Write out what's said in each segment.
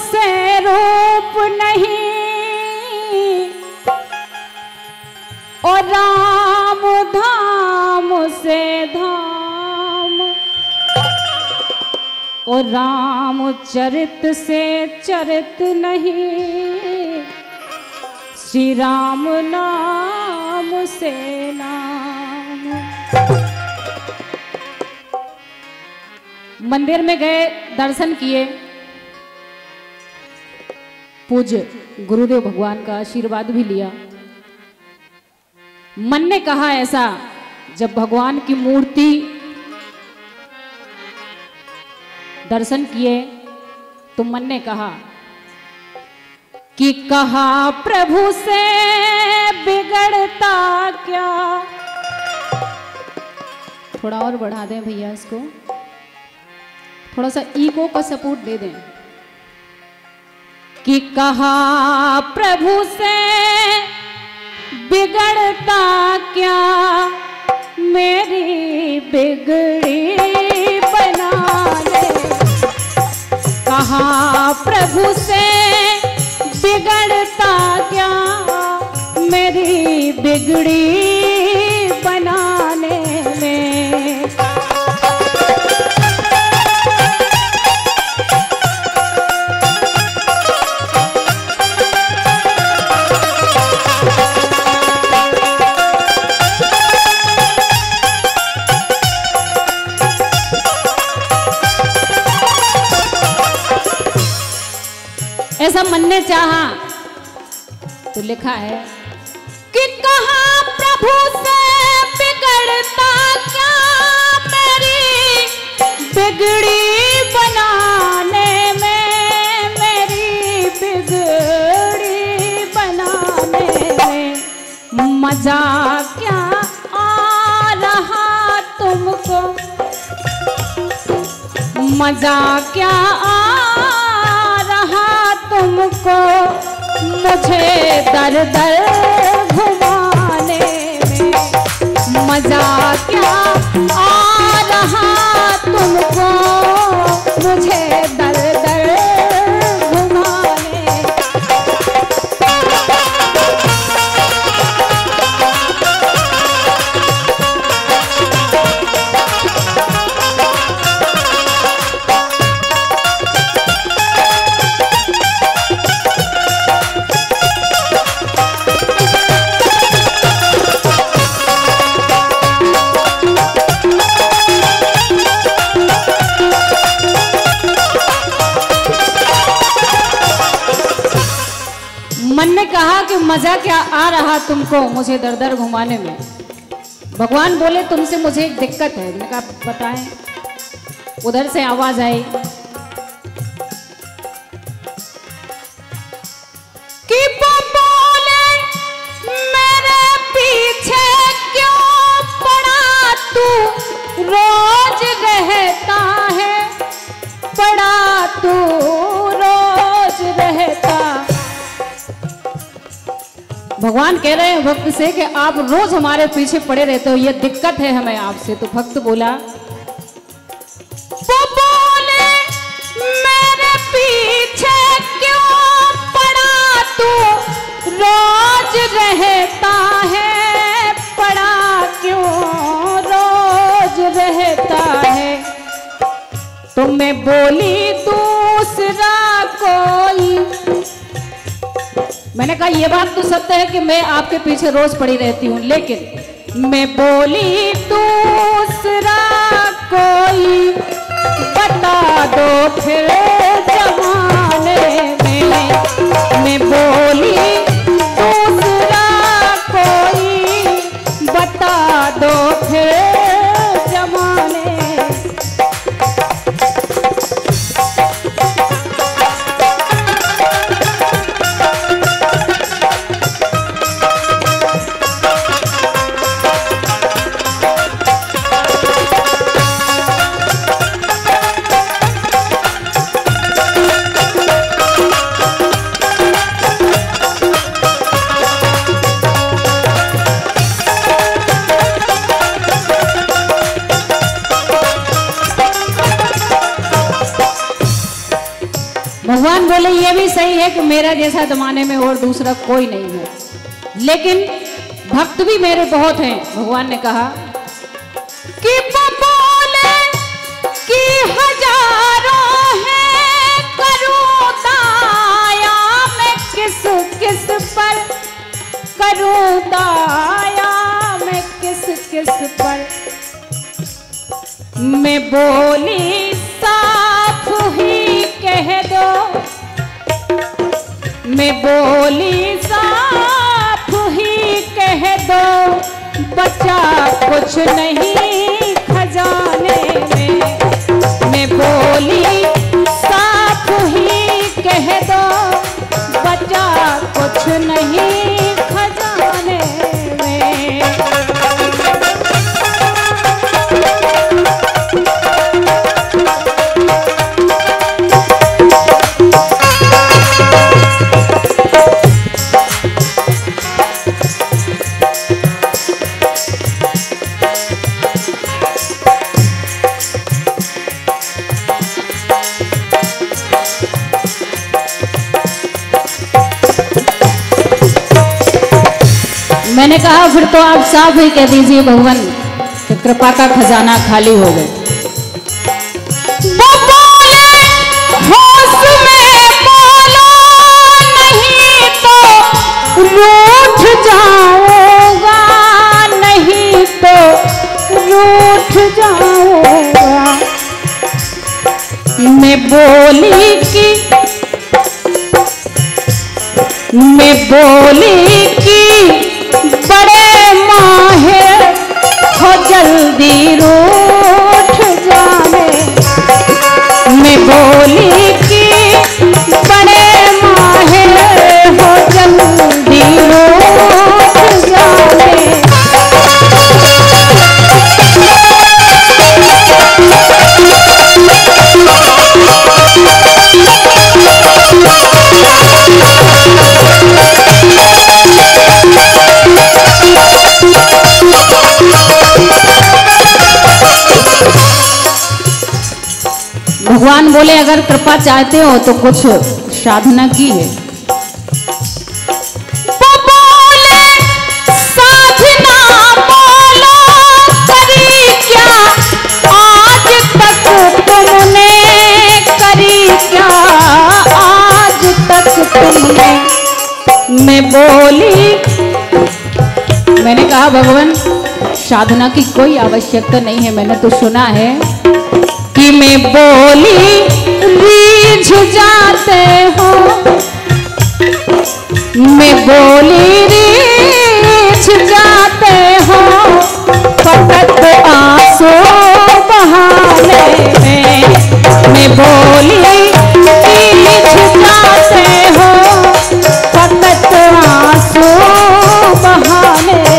से रूप नहीं और राम धाम से धाम और राम चरित से चरित नहीं, श्री राम नाम से नाम। मंदिर में गए, दर्शन किए, पूज्य गुरुदेव भगवान का आशीर्वाद भी लिया। मन ने कहा ऐसा, जब भगवान की मूर्ति दर्शन किए तो मन ने कहा कि कहा प्रभु से बिगड़ता क्या। थोड़ा और बढ़ा दें भैया इसको, थोड़ा सा ईगो का सपोर्ट दे दें। कि कहा प्रभु से बिगड़ता क्या, मेरी बिगड़ी बना ले। कहा प्रभु से बिगड़ता क्या, मेरी बिगड़ी बनाने में। ऐसा मन ने चाहा तो लिखा है कि कहा प्रभु से बिगड़ता क्या, मेरी बिगड़ी बनाने में, मेरी बिगड़ी बनाने में। मजा क्या आ रहा तुमको, मजा क्या आ तुमको, मुझे दर दर घुमाने में। मजा क्या आ रहा तुमको, मुझे दर दर घुमाने। मन ने कहा कि मजा क्या आ रहा तुमको, मुझे दर दर घुमाने में। भगवान बोले तुमसे मुझे एक दिक्कत है। मैंने कहा बताएं। उधर से आवाज आई कि वो बोले मेरे पीछे क्यों पड़ा तू, रोज रहता है पड़ा तू, रोज रहता। भगवान कह रहे हैं भक्त से कि आप रोज हमारे पीछे पड़े रहते हो, ये दिक्कत है हमें आपसे। तो भक्त बोला, वो बोले मेरे पीछे क्यों पड़ा तू, रोज रहता है पड़ा क्यों, रोज रहता है। तो मैं बोली दूसरा कोई, मैंने कहा ये बात तो सत्य है कि मैं आपके पीछे रोज पड़ी रहती हूँ, लेकिन मैं बोली दूसरा कोई बता दो फिर जमाने में। मैं बोली दूसरा कोई बता दो फिर जमाने। भगवान बोले ये भी सही है कि मेरा जैसा जमाने में और दूसरा कोई नहीं है, लेकिन भक्त भी मेरे बहुत हैं। भगवान ने कहा कि बोले कि हजारों हैं, करूं दाया मैं किस किस पर, करूं दाया मैं किस किस पर। मैं बोली साफ ही कह दो, मैं बोली साफ ही कह दो, बचा कुछ नहीं खजाने में। मैं बोली साफ ही कह दो, बचा कुछ नहीं खजाने में। मैंने कहा फिर तो आप साफ ही कह दीजिए भगवान कि कृपा का खजाना खाली हो गए। वो बोले होश में बोलो, नहीं तो रूठ जाऊंगा, नहीं तो रूठ जाऊंगा। मैं बोली कि बड़े माहिर हो, जल्दी रूठ जाने। मैं बोली कि बड़े माहिर हो, जल्दी रूठ जाने। भगवान बोले अगर कृपा चाहते हो तो कुछ साधना की है। तो बोले साधना बोलो करी क्या, आज तक तुमने करी क्या, आज तक तुमने। मैं बोली, मैंने कहा भगवान साधना की कोई आवश्यकता नहीं है, मैंने तो सुना है कि मैं बोली रीझ जाते हो, मैं बोली रीझ जाते हो, फकत आंसू बहाने में। मैं बोली रीझ जाते हो, फकत आंसू बहाने में।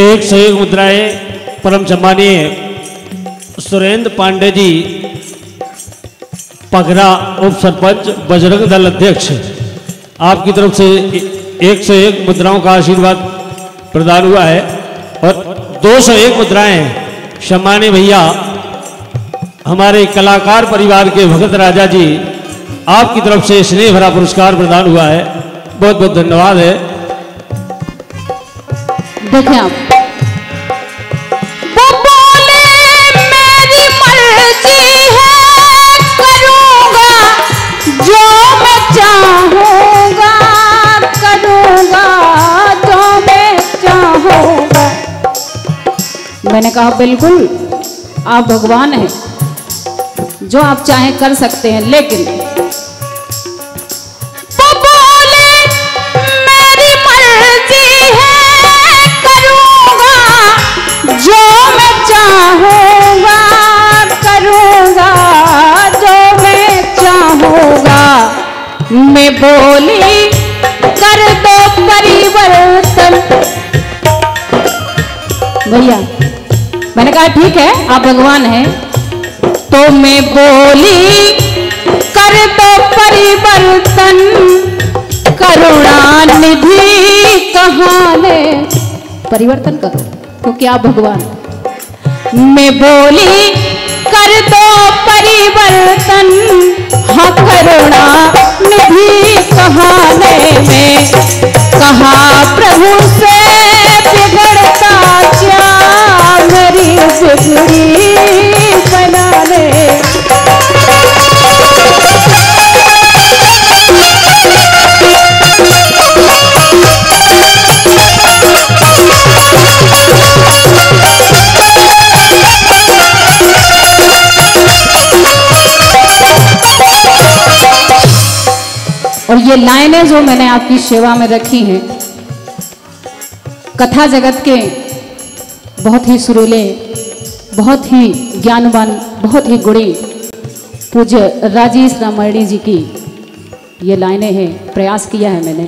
एक से एक मुद्राएं परम सम्मानीय सुरेंद्र पांडे जी, पगरा उप सरपंच, बजरंग दल अध्यक्ष, आपकी तरफ से एक से एक मुद्राओं का आशीर्वाद प्रदान हुआ है। और 201 मुद्राएं सम्मानीय भैया हमारे कलाकार परिवार के भगत राजा जी, आपकी तरफ से स्नेह भरा पुरस्कार प्रदान हुआ है। बहुत बहुत धन्यवाद है। देखिए आप, वो बोले मेरी मर्जी है, करूंगा जो मैं चाहूंगा, करूंगा जो मैं चाहूंगा। मैंने कहा बिल्कुल आप भगवान हैं, जो आप चाहें कर सकते हैं, लेकिन जो मैं चाहूंगा, करूंगा जो मैं चाहूंगा। मैं बोली कर दो परिवर्तन। भैया मैंने कहा ठीक है आप भगवान हैं, तो मैं बोली कर दो परिवर्तन, करुणा निधि कहाने परिवर्तन करो क्योंकि आप भगवान। मैं बोली कर दो परिवर्तन, हाँ करुणा निधि कहाने में कहा प्रभु से बिगड़ता क्या मेरी बिगड़ी बनाने। और ये लाइनें जो मैंने आपकी सेवा में रखी हैं, कथा जगत के बहुत ही सुरीले, बहुत ही ज्ञानवान, बहुत ही गुणी पूज्य राजेश रामायणी जी की ये लाइनें हैं। प्रयास किया है मैंने।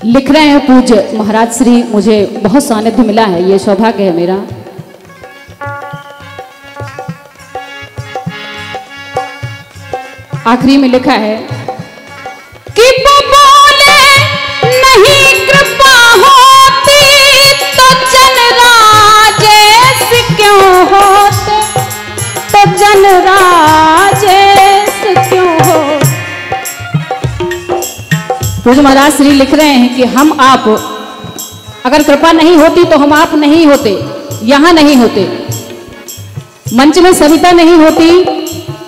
लिख रहे हैं पूज्य महाराज श्री, मुझे बहुत सानिध्य मिला है, ये सौभाग्य है मेरा। आखिरी में लिखा है कि वो बोले नहीं कृपा होती तो जनराजेश क्यों होते, तो जनराजेश क्यों हो। पूज्य महाराज श्री लिख रहे हैं कि हम आप, अगर कृपा नहीं होती तो हम आप नहीं होते, यहां नहीं होते, मंच में सविता नहीं होती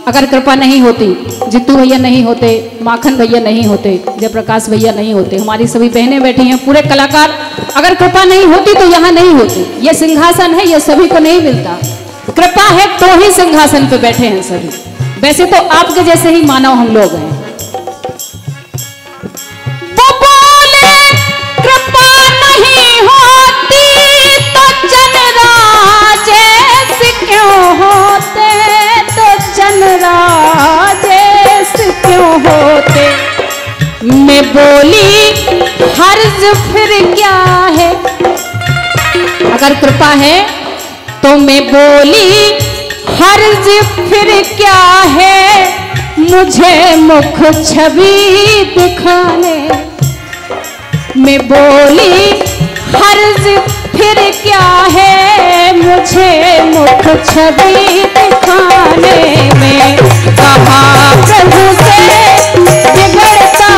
अगर कृपा नहीं होती, जित्तू भैया नहीं होते, माखन भैया नहीं होते, जयप्रकाश भैया नहीं होते, हमारी सभी बहनें बैठी हैं, पूरे कलाकार, अगर कृपा नहीं होती तो यहाँ नहीं होते। ये सिंहासन है, ये सभी को नहीं मिलता, कृपा है तो ही सिंहासन पे बैठे हैं सभी। वैसे तो आपके जैसे ही मानव हम लोग हैं। वो बोले कृपा नहीं होती तो जनराजेश क्यों होते, तो जनराजेश क्यों होते। मैं बोली हर्ज फिर क्या है, अगर कृपा है तो मैं बोली हर्ज फिर क्या है, मुझे मुख छवि दिखाने। मैं बोली हर्ज फिर क्या है, मुझे मुख छवि दिखाने में कहा प्रभु से बिगड़ता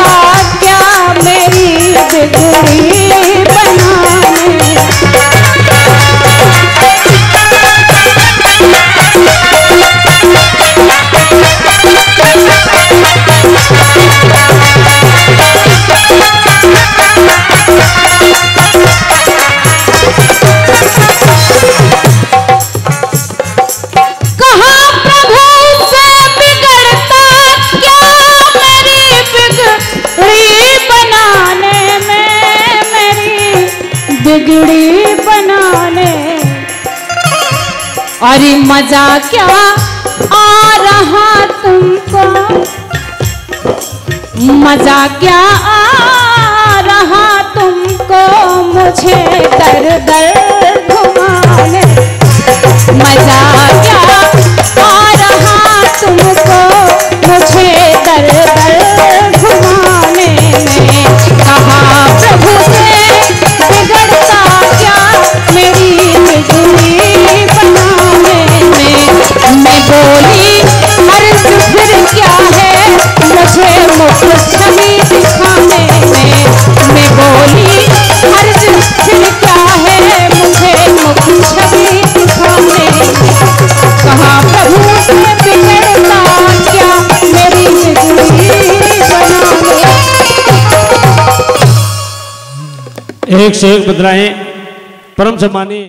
क्या मेरी बिगड़ी बनाने। बिगड़ी बनाने। अरे मजा क्या आ रहा तुमको, मजा क्या आ रहा तुमको, मुझे दर दर घुमाने। मजा क्या आ रहा तुमको, मुझे दर दर घुमाने में कहा प्रभु से बिगड़ता क्या मेरी बिगड़ी बनाने में। मैं बोली हर्ज फिर क्या है, मुझे मुख छवि दिखाने में। मैं बोली हर्ज फिर क्या है, मुझे मुख छवि दिखाने में कहा प्रभु से बिगड़ता क्या मेरी बिगड़ी बनाने। एक से एक मुद्राएं परम सम्मानी